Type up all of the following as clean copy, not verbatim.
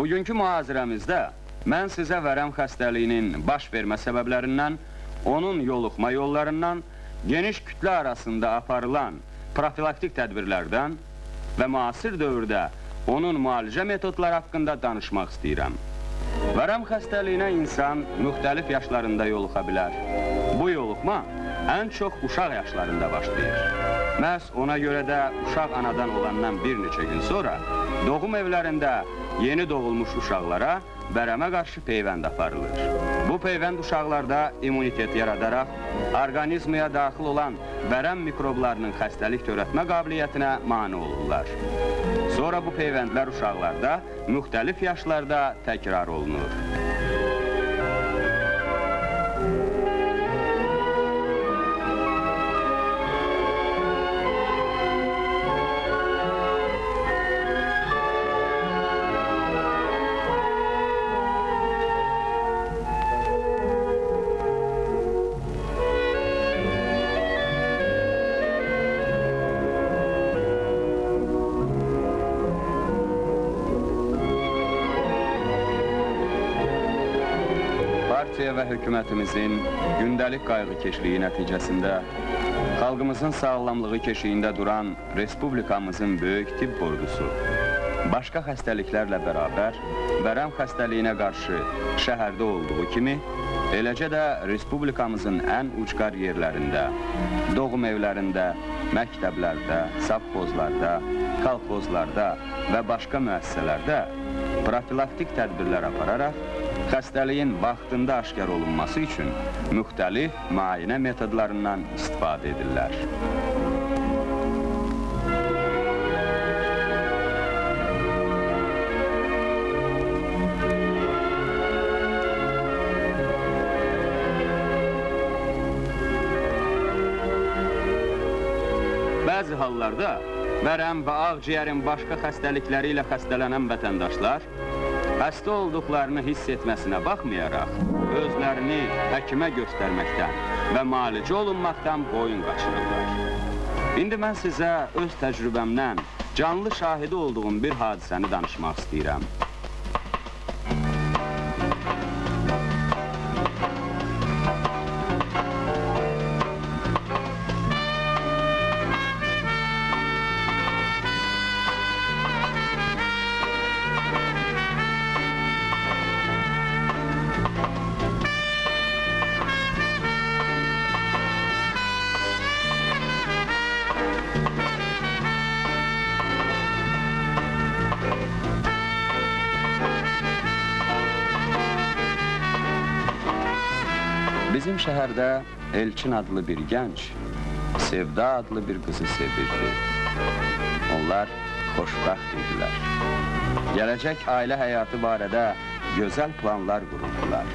Bugünkü mühazirəmizdə mən sizə vərəm xəstəliyinin baş vermə səbəblərindən, onun yoluxma yollarından, geniş kütlə arasında aparılan profilaktik tədbirlərdən və müasir dövrdə onun müalicə metodları haqqında danışmaq istəyirəm. Vərəm xəstəliyinə insan müxtəlif yaşlarında yoluxa bilər. Bu yoluxma ən çox uşaq yaşlarında başlayır. Məhz ona görə də uşaq anadan olandan bir neçə gün sonra doğum evlərində yeni doğulmuş uşaqlara vərəmə qarşı peyvənd aparılır. Bu peyvənd uşaqlarda immunitet yaradaraq, orqanizmaya daxil olan vərəm mikroblarının xəstəlik törətmə qabiliyyətinə mane olurlar. Sonra bu peyvəndlər uşaqlarda müxtəlif yaşlarda təkrar olunur. Partiya və hökumətimizin gündəlik qayğıkeşliyi nəticəsində xalqımızın sağlamlığı keşiyində duran Respublikamızın böyük tibb ordusu başqa xəstəliklərlə bərabər vərəm xəstəliyinə qarşı şəhərdə olduğu kimi, eləcə də Respublikamızın ən ucqar yerlərində, doğum evlərində, məktəblərdə, savxozlarda, kolxozlarda və başqa müəssisələrdə profilaktik tədbirlər apararaq xəstəliyin vaxtında aşkar olunması üçün müxtəlif müayinə metodlarından istifadə edirlər. Bəzi hallarda vərəm və ağciyərin başqa xəstəlikləri ilə xəstələnən vətəndaşlar xəstə olduqlarını hiss etməsinə baxmayaraq, özlərini həkimə göstərməkdən və müalicə olunmaqdan boyun qaçırırlar. İndi mən sizə öz təcrübəmdən canlı şahidi olduğum bir hadisəni danışmaq istəyirəm. Bizim şəhərdə Elçin adlı bir gənc, Sevda adlı bir qızı sevirdi. Onlar xoşbəxt idilər. Gələcək ailə həyatı barədə gözəl planlar qururdular.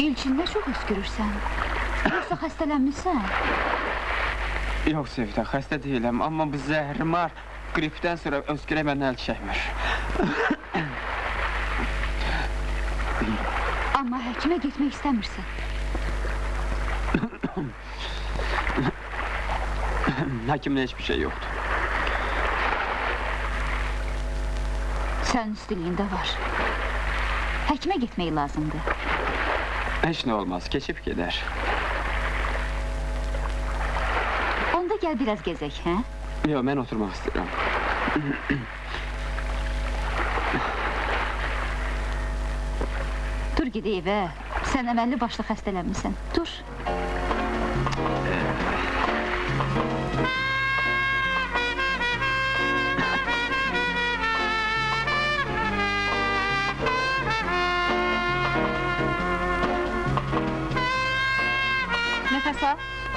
İlçin, nə çox öskürürsən? Yoxsa xəstələnmişsən? Yox, Sevda, xəstə deyiləm, amma bu zəhrimar qripdən sonra öskürəmən əl çəkmir. Amma həkimə getmək istəmirsən. Həkimdə heç bir şey yoxdur. Sənin üstülüyündə var. Həkimə getmək lazımdır. Heç nə olmaz, keçib gedər. Onda gəl biraz gezək, hə? Yox, mən oturmaq istəyirəm. Dur gedək evə. Sən əməlli başlı xəstələnmişsən. Dur.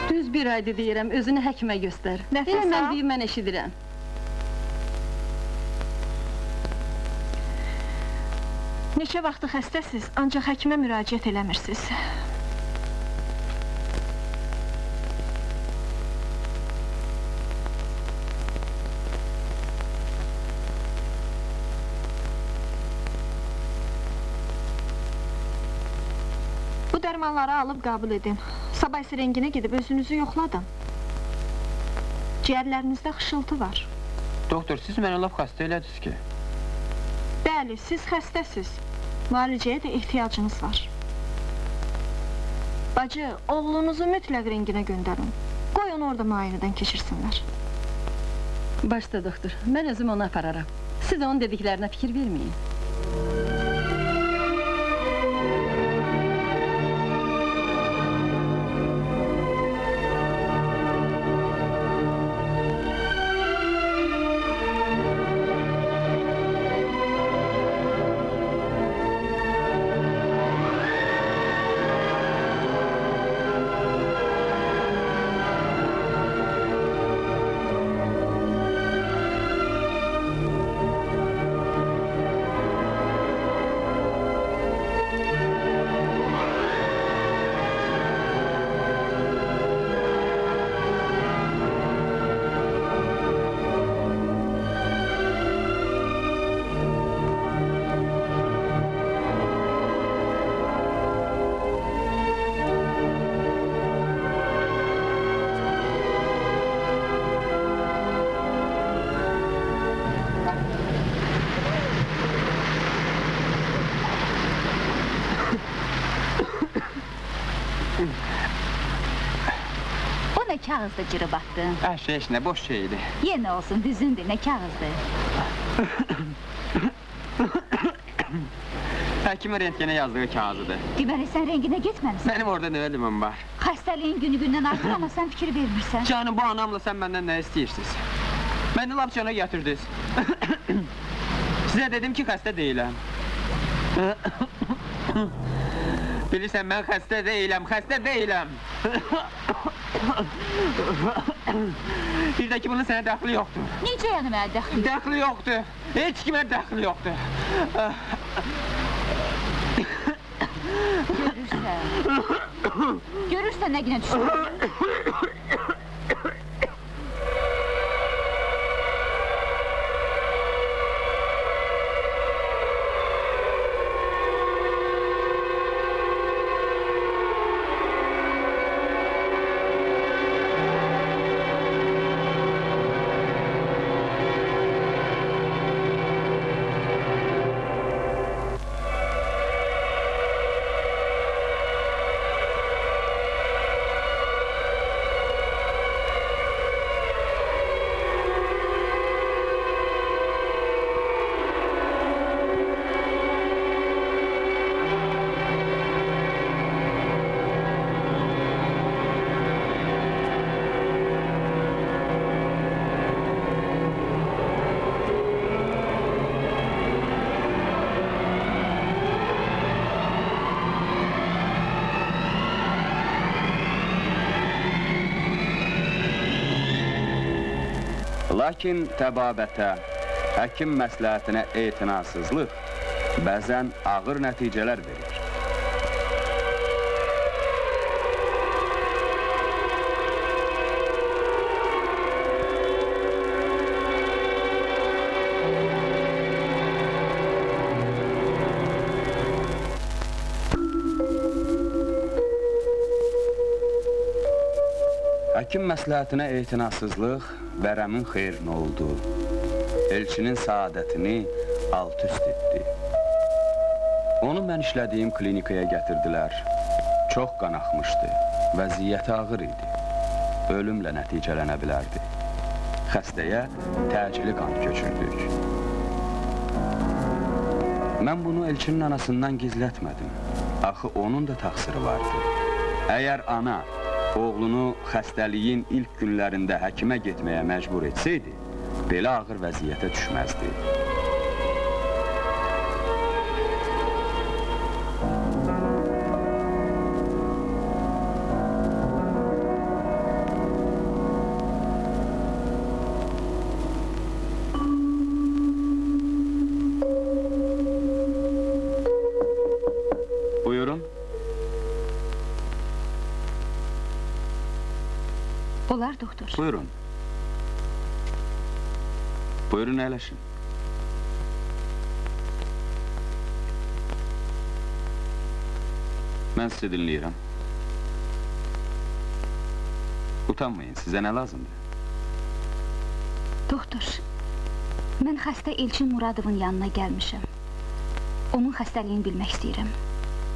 Düz bir ayda deyirəm, özünü həkimə göstər. Nəfəs Elə mən al. deyim, mən eşidirəm. Neçə vaxtı xəstəsiz, ancaq həkimə müraciət eləmirsiniz. Bu dərmanları alıb qəbul edin. Sabah isə renginə gedib özünüzü yoxladın. Ciyərlərinizdə xışıltı var. Doktor, siz mənə laf xəstə elədiniz ki. Bəli, siz xəstəsiz. Müalicəyə də ehtiyacınız var. Bacı, oğlunuzu mütləq renginə göndərin. Qoy onu orada müayinədən keçirsinlər. Başda doktor, mən özüm onu apararam. Siz onun dediklərinə fikir verməyin. Bu nə kağızda cırıb atdın? Heç nə, boş şeydi. Yenə olsun, düzündür, nə kağızdır? Həkimin rentgenə yazdığı kağızıdır. Deməli, sən renginə getməmisən. Mənim orada nə ölümüm var? Xəstəliyin günü-gündən artır, amma sən fikir vermirsən. Canım, bu anamla sən məndən nə istəyirsiniz? Məni lap cana gətirdiniz. Sizə dedim ki, xəstə deyiləm. Bilirsən, mən xəstə deyiləm. Bir də ki, bunun sənə dəxli yoxdur. Necə yəni mənə dəxli? Dəxli yoxdur. Heç kimə dəxli yoxdur. Görürsən nə günə düşdün? Lakin təbabətə, həkim məsləhətinə etinasızlıq bəzən ağır nəticələr verir. Həkim məsləhətinə etinasızlıq vərəmin xeyrinə oldu. Elçinin saadətini alt-üst etdi. Onu mən işlədiyim klinikaya gətirdilər. Çox qan axmışdı, vəziyyəti ağır idi. Ölümlə nəticələnə bilərdi. Xəstəyə təcili qan köçürdük. Mən bunu elçinin anasından gizlətmədim. Axı onun da təqsiri vardı. Əgər ana oğlunu xəstəliyin ilk günlərində həkimə getməyə məcbur etsəydi, belə ağır vəziyyətə düşməzdi. olar, doktor? Buyurun. Buyurun, əyləşin. Mən sizi dinləyirəm. Utanmayın, sizə nə lazımdır? Doktor, mən xəstə Elçin Muradovun yanına gəlmişəm. Onun xəstəliyini bilmək istəyirəm.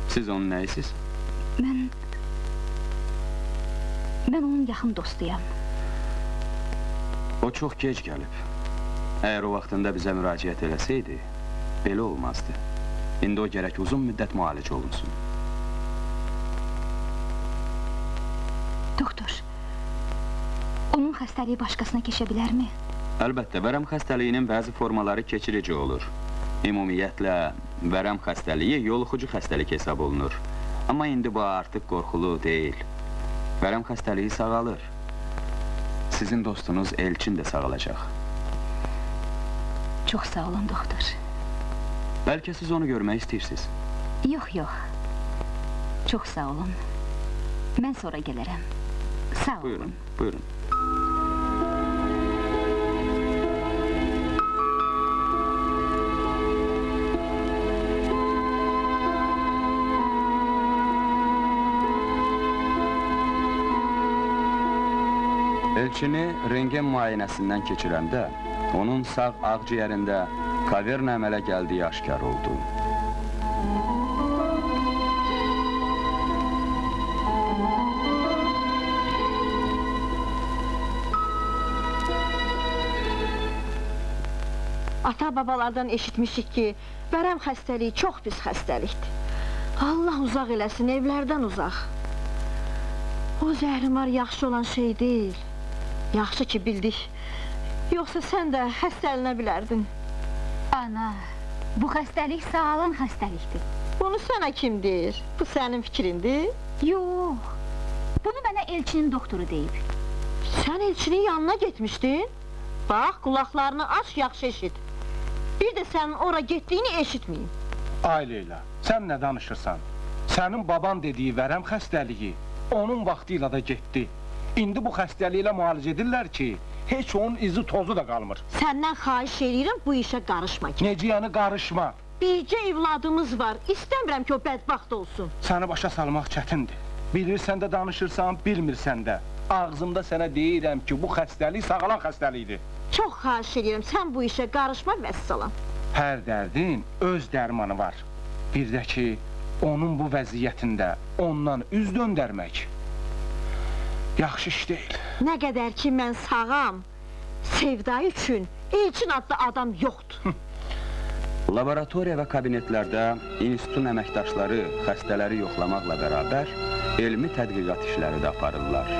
Siz onun nəyisiz? Mən onun yaxın dostuyam. O çox gec gəlib. Əgər o vaxtında bizə müraciət eləsəydi, belə olmazdı. İndi o gərək uzun müddət müalicə olunsun. Doktor, onun xəstəliyi başqasına keçə bilərmi? Əlbəttə, vərəm xəstəliyinin bəzi formaları keçirici olur. Ümumiyyətlə, vərəm xəstəliyi yoluxucu xəstəlik hesab olunur. Amma indi bu artıq qorxulu deyil. Vərəm xəstəliyi sağalır. Sizin dostunuz Elçin də sağalacaq. Çox sağ olun, doktor. Bəlkə siz onu görmək istəyirsiniz? Yox. Çox sağ olun. Mən sonra gələrəm. Sağ olun. Buyurun, buyurun. Elçini rengen müayinəsindən keçirəndə, onun sağ ağciyərində kaverna əmələ gəldiyi aşkar oldu. Ata-babalardan eşitmişik ki, vərəm xəstəliyi çox pis xəstəlikdir. Allah uzaq eləsin, evlərdən uzaq. O zəhrimar yaxşı olan şey deyil. Yaxşı ki, bildik. Yoxsa sən də xəstələnə bilərdin. Ana, bu xəstəlik sağalan xəstəlikdir. Bunu sənə kim deyir? Bu sənin fikrindir? Yox, bunu mənə Elçinin doktoru deyib. Sən Elçinin yanına getmişdin? Bax, qulaqlarını aç, yaxşı eşit. Bir də sənin ora getdiyini eşitməyim. Ay Leyla, sən nə danışırsan? Sənin baban dediyi vərəm xəstəliyi onun vaxtı ilə də getdi. İndi bu xəstəliklə müalicə edirlər ki, heç onun izi tozu da qalmır. Səndən xahiş edirəm, bu işə qarışma ki. Necə yəni qarışma? Bircə evladımız var, istəmirəm ki, o bədbaxt olsun. Səni başa salmaq çətindir. Bilirsən də danışırsan, bilmirsən də. Ağzımda sənə deyirəm ki, bu xəstəlik sağalan xəstəlikdir. Çox xahiş edirəm, sən bu işə qarışma, vəssalam. Hər dərdin öz dərmanı var. Bir də ki, onun bu vəziyyətində ondan üz döndərmək yaxşı iş deyil. Nə qədər ki, mən sağam, sevda üçün Elçin adlı adam yoxdur. Laboratoriya və kabinetlərdə institutun əməkdaşları xəstələri yoxlamaqla bərabər elmi tədqiqat işləri də aparırlar.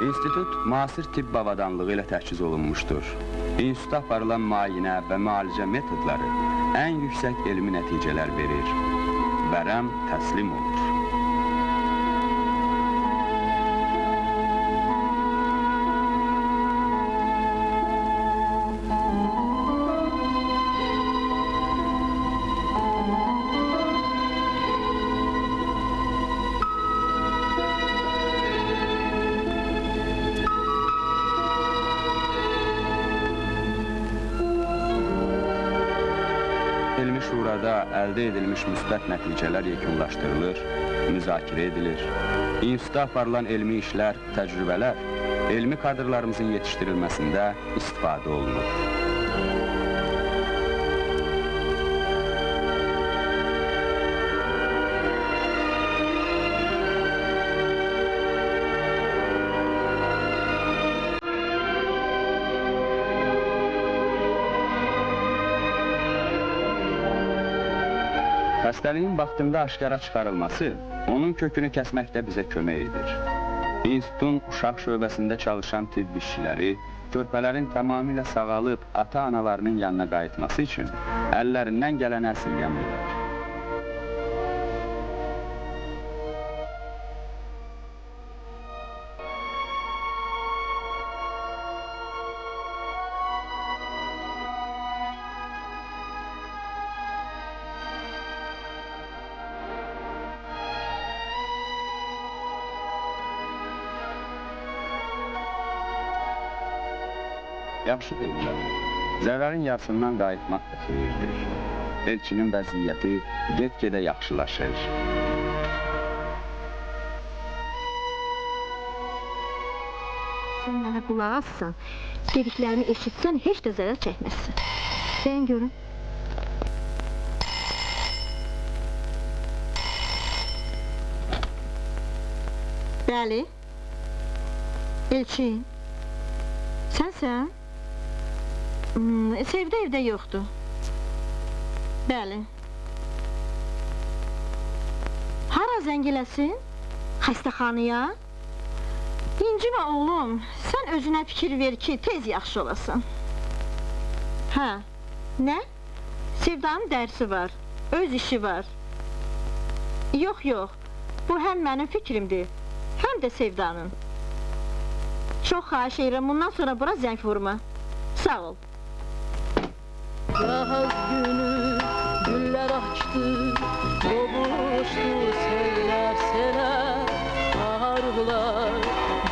İnstitut müasir tibb avadanlığı ilə təchiz olunmuşdur. İnstitutda aparılan müayinə və müalicə metodları ən yüksək elmi nəticələr verir. Vərəm təslim olur. Elmi şurada əldə edilmiş müsbət nəticələr yekunlaşdırılır, müzakirə edilir. İnstitutda aparılan elmi işlər, təcrübələr, elmi kadrlarımızın yetişdirilməsində istifadə olunur. Xəstəliyin vaxtında aşkara çıxarılması, onun kökünü kəsməkdə bizə kömək edir. İnstitutun uşaq şöbəsində çalışan tibb işçiləri, körpələrin tamamilə sağalıb ata-analarının yanına qayıtması üçün əllərindən gələn əsirgəmirlər. Yaxşı dedilər. Zərərin yarısından qayıtmaq da xeyirdir. Elçinin vəziyyəti get-gedə yaxşılaşır. Sən mənə qulaq assan, dediklərimi eşitsən, heç də zərər çəkməzsən. Deyin görün. Bəli. Elçin. Sənsən? Sevdə evdə yoxdur. Bəli. Hara zəng eləsin? Xəstəxanaya? İncimə oğlum, sən özünə fikir ver ki, tez yaxşı olasan. Hə, nə? Sevdanın dərsi var, öz işi var. Yox, yox, bu həm mənim fikrimdir, həm də Sevdanın. Çox xahiş edirəm, bundan sonra bura zəng vurma. Sağ ol. Yaz günü güller açtı, qovuşdu seller seller, arılar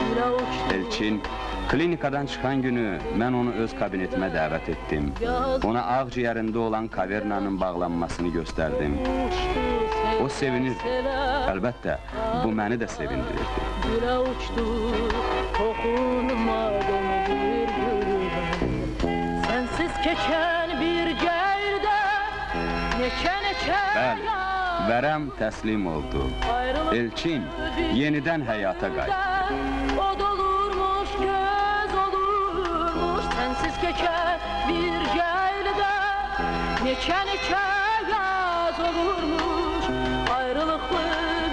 gülə uçdu. Elçin, klinikadan çıxan günü mən onu öz kabinetimə dəvət etdim. Ona ağciyərində olan kavernanın bağlanmasını göstərdim. O sevinir. Əlbəttə, bu məni də sevindirirdi. Gülə uçdu, toxunmadım bir gülüme. Sensiz keçən bir gəyirdə, neçə Bəli, vərəm təslim oldu. Elçin yenidən həyata qayıtdı. Od olurmuş, göz olurmuş, sensiz keçən bir gəyirdə, neçə yaz olurmuş, ayrılıqlı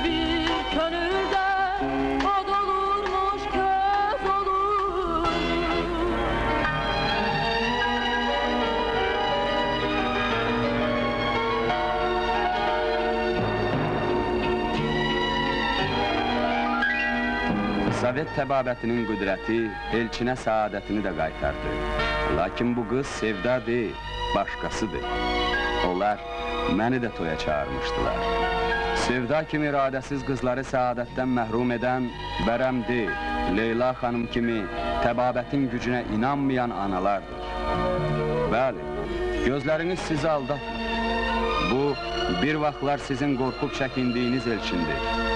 bir könüldə, od olurmuş, göz olurmuş. Sovet təbabətinin qüdrəti Elçinə səadətini də qaytardı. Lakin bu qız Sevda deyil, başqasıdır. Onlar məni də toya çağırmışdılar. Sevda kimi iradəsiz qızları səadətdən məhrum edən Bərəm deyil, Leyla xanım kimi təbabətin gücünə inanmayan analardır. Bəli, gözləriniz sizi aldatmır. Bu, bir vaxtlar sizin qorxub çəkindiyiniz Elçindir.